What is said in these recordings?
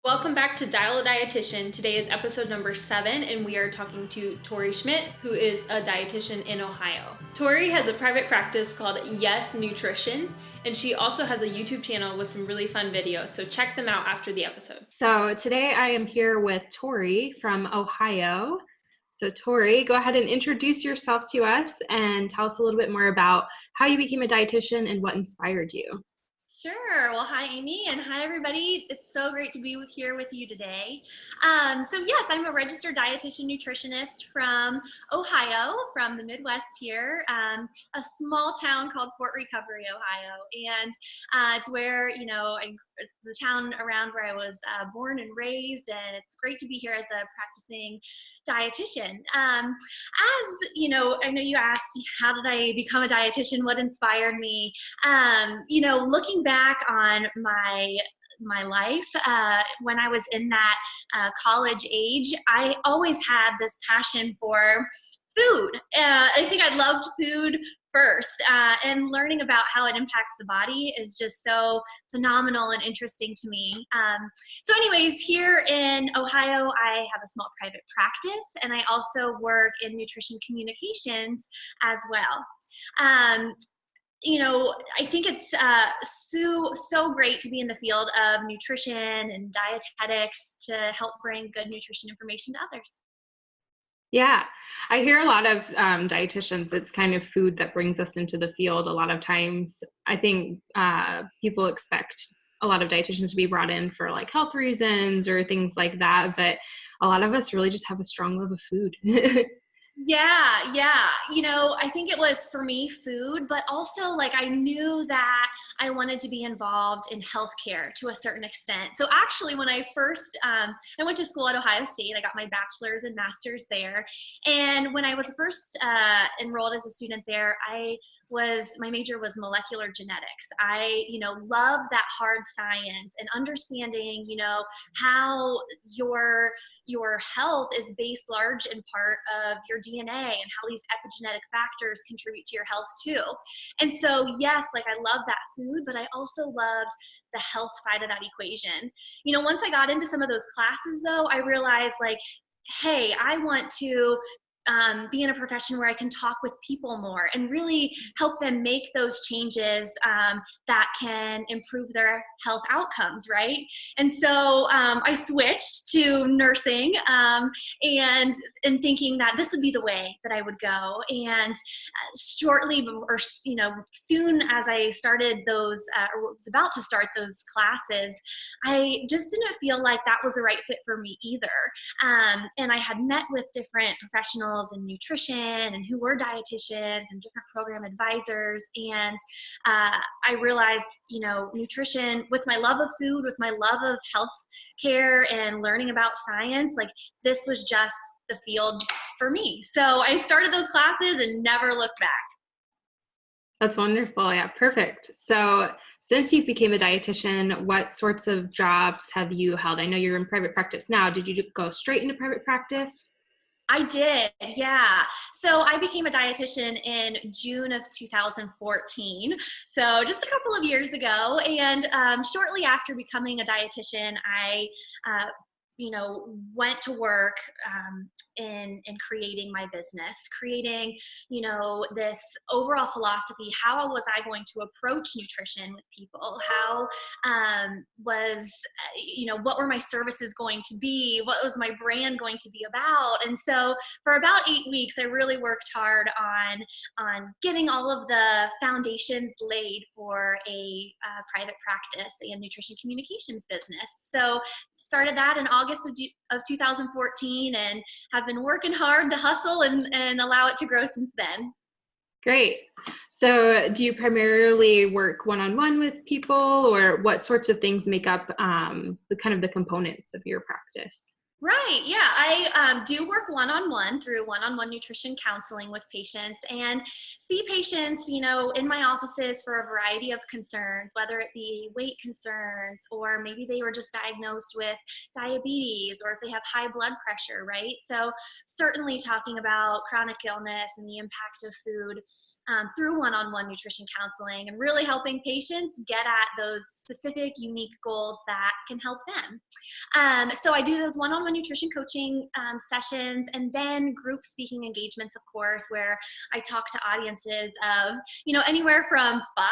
Welcome back to Dial a Dietitian. Today is episode number 7, and we are talking to Tori Schmitt, who is a dietitian in Ohio. Tori has a private practice called Yes Nutrition, and she also has a YouTube channel with some really fun videos, so check them out after the episode. So today I am here with Tori from Ohio. So Tori, go ahead and introduce yourself to us and tell us a little bit more about how you became a dietitian and what inspired you. Sure. Well, hi, Amy, and hi, everybody. It's so great to be here with you today. So yes, I'm a registered dietitian nutritionist from Ohio, from the Midwest here, a small town called Fort Recovery, Ohio. And it's where, it's the town around where I was born and raised, and it's great to be here as a practicing dietitian. As you know, I know you asked, how did I become a dietitian? What inspired me? Looking back on my life when I was in that college age, I always had this passion for food. I think I loved food first, and learning about how it impacts the body is just so phenomenal and interesting to me. So anyways, here in Ohio, I have a small private practice, and I also work in nutrition communications as well. I think it's so great to be in the field of nutrition and dietetics to help bring good nutrition information to others. Yeah, I hear a lot of dietitians, it's kind of food that brings us into the field. A lot of times, I think people expect a lot of dietitians to be brought in for like health reasons or things like that, but a lot of us really just have a strong love of food. Yeah. I think it was for me food, but also like I knew that I wanted to be involved in healthcare to a certain extent. So actually, when I first, I went to school at Ohio State, I got my bachelor's and master's there. And when I was first enrolled as a student there, my major was molecular genetics. I, love that hard science and understanding, how your health is based large in part of your DNA and how these epigenetic factors contribute to your health too. And so, yes, like I love that food, but I also loved the health side of that equation. Once I got into some of those classes though, I realized like, hey, I want to be in a profession where I can talk with people more and really help them make those changes that can improve their health outcomes, right? And so I switched to nursing and thinking that this would be the way that I would go. And soon as I started those, or was about to start those classes, I just didn't feel like that was the right fit for me either. And I had met with different professionals in nutrition and who were dietitians and different program advisors. And I realized, nutrition, with my love of food, with my love of health care and learning about science, like this was just the field for me. So I started those classes and never looked back. That's wonderful. Yeah, perfect. So since you became a dietitian, what sorts of jobs have you held? I know you're in private practice now. Did you go straight into private practice? I did, yeah. So I became a dietitian in June of 2014, so just a couple of years ago. And shortly after becoming a dietitian, I went to work in creating my business, creating, this overall philosophy. How was I going to approach nutrition with people? How what were my services going to be? What was my brand going to be about? And so for about 8 weeks, I really worked hard on getting all of the foundations laid for a private practice and nutrition communications business. So started that in August of 2014 and have been working hard to hustle and allow it to grow since then. Great. So do you primarily work one-on-one with people, or what sorts of things make up the components of your practice? Right. Yeah. I do work one-on-one through one-on-one nutrition counseling with patients and see patients, in my offices for a variety of concerns, whether it be weight concerns, or maybe they were just diagnosed with diabetes, or if they have high blood pressure, right? So certainly talking about chronic illness and the impact of food through one-on-one nutrition counseling and really helping patients get at those specific, unique goals that can help them. So I do those one-on-one nutrition coaching sessions, and then group speaking engagements, of course, where I talk to audiences of, anywhere from 5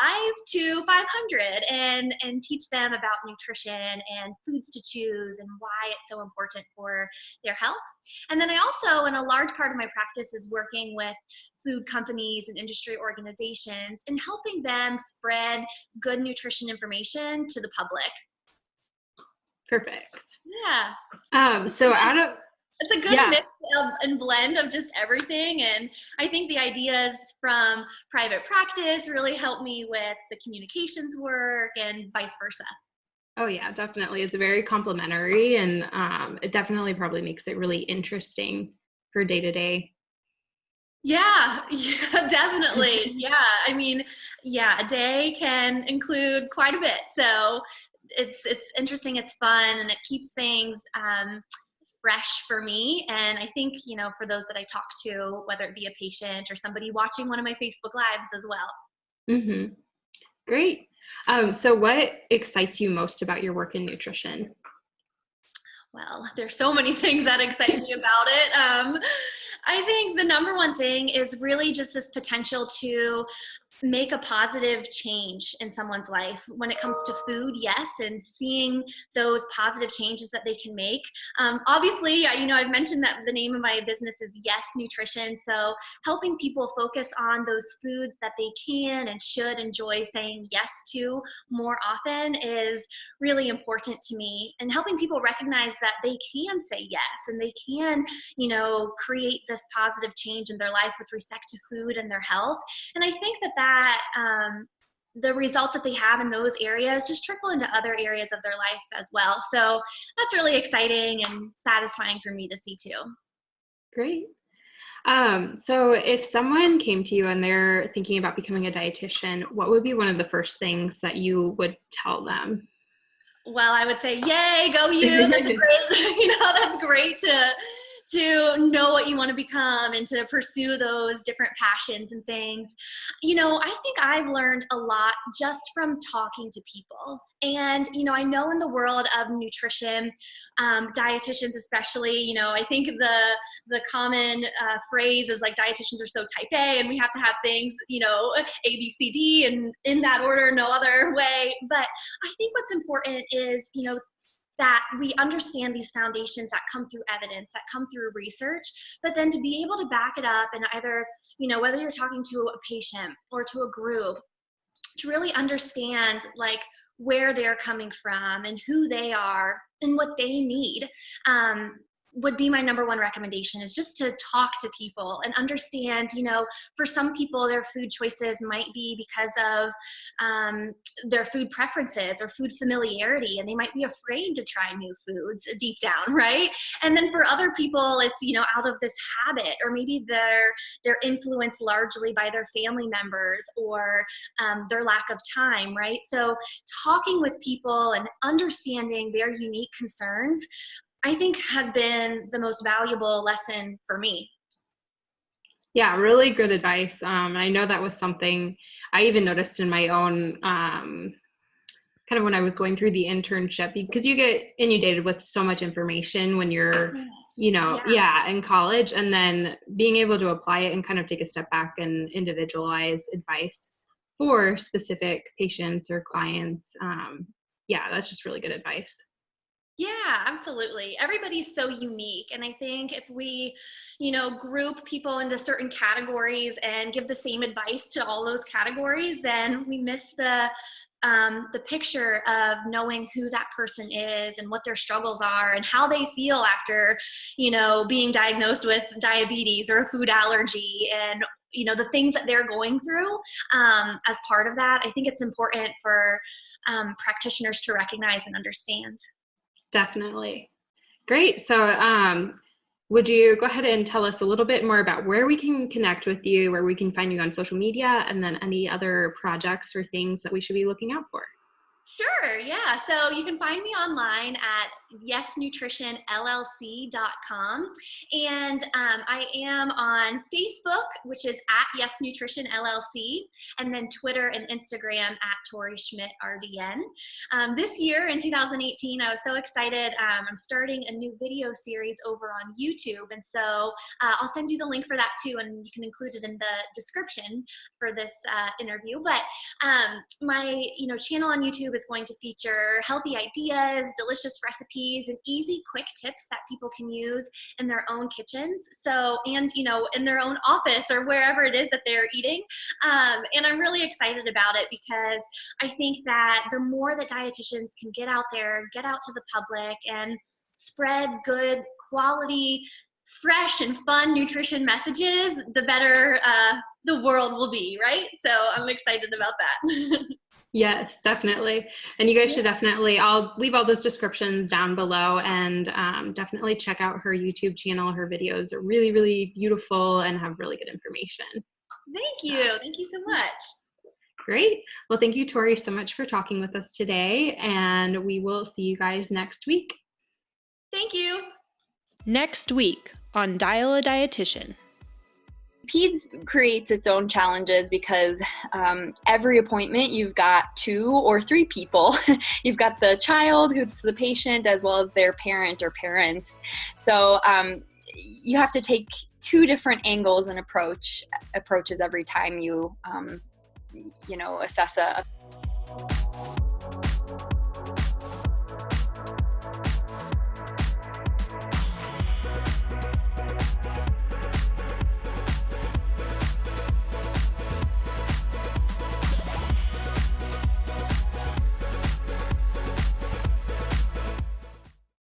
to 500 and teach them about nutrition and foods to choose and why it's so important for their health. And then I also, and a large part of my practice is working with food companies and industry organizations and helping them spread good nutrition information to the public. Perfect. Yeah. So out of It's a good mix and blend of just everything. And I think the ideas from private practice really help me with the communications work and vice versa. Oh yeah, definitely. It's very complimentary, and it definitely probably makes it really interesting for day to day. Yeah, definitely. Yeah. I mean, a day can include quite a bit. So it's interesting, it's fun, and it keeps things fresh for me. And I think, for those that I talk to, whether it be a patient or somebody watching one of my Facebook Lives as well. Mm-hmm. Great. So what excites you most about your work in nutrition? Well, there's so many things that excite me about it. I think the number one thing is really just this potential to make a positive change in someone's life when it comes to food, yes, and seeing those positive changes that they can make. Obviously, I've mentioned that the name of my business is Yes Nutrition, so helping people focus on those foods that they can and should enjoy saying yes to more often is really important to me, and helping people recognize that they can say yes and they can, create this positive change in their life with respect to food and their health. And I think that the results that they have in those areas just trickle into other areas of their life as well. So that's really exciting and satisfying for me to see too. Great. So if someone came to you and they're thinking about becoming a dietitian, what would be one of the first things that you would tell them? Well, I would say, yay, go you. That's great. That's great to know what you want to become and to pursue those different passions and things. I think I've learned a lot just from talking to people. And, I know in the world of nutrition, dietitians especially, I think the common phrase is like dietitians are so type A and we have to have things, A, B, C, D, and in that order, no other way. But I think what's important is, that we understand these foundations that come through evidence, that come through research, but then to be able to back it up and either, whether you're talking to a patient or to a group, to really understand like where they're coming from and who they are and what they need, would be my number one recommendation, is just to talk to people and understand, for some people, their food choices might be because of their food preferences or food familiarity, and they might be afraid to try new foods deep down, right? And then for other people, it's, out of this habit, or maybe they're influenced largely by their family members or their lack of time, right? So talking with people and understanding their unique concerns, I think, has been the most valuable lesson for me. Yeah, really good advice. I know that was something I even noticed in my own, kind of when I was going through the internship, because you get inundated with so much information when you're, in college, and then being able to apply it and kind of take a step back and individualize advice for specific patients or clients. That's just really good advice. Yeah, absolutely. Everybody's so unique. And I think if we, group people into certain categories and give the same advice to all those categories, then we miss the picture of knowing who that person is and what their struggles are and how they feel after, being diagnosed with diabetes or a food allergy, and the things that they're going through as part of that. I think it's important for practitioners to recognize and understand. Definitely. Great. So would you go ahead and tell us a little bit more about where we can connect with you, where we can find you on social media, and then any other projects or things that we should be looking out for? Sure, yeah. So you can find me online at yesnutritionllc.com. And I am on Facebook, which is at Yes Nutrition LLC, and then Twitter and Instagram at Tori Schmitt RDN. This year in 2018, I was so excited. I'm starting a new video series over on YouTube. And so I'll send you the link for that too, and you can include it in the description for this interview. But my channel on YouTube is going to feature healthy ideas, delicious recipes, and easy quick tips that people can use in their own kitchens. So, and in their own office or wherever it is that they're eating. And I'm really excited about it because I think that the more that dietitians can get out there, get out to the public and spread good quality, fresh and fun nutrition messages, the better the world will be, right? So I'm excited about that. Yes, definitely. And you guys should definitely, I'll leave all those descriptions down below, and definitely check out her YouTube channel. Her videos are really, really beautiful and have really good information. Thank you. Thank you so much. Great. Well, thank you, Tori, so much for talking with us today, and we will see you guys next week. Thank you. Next week on Dial a Dietitian. PEDS creates its own challenges because every appointment you've got 2 or 3 people. You've got the child who's the patient as well as their parent or parents. So you have to take 2 different angles and approaches every time you assess a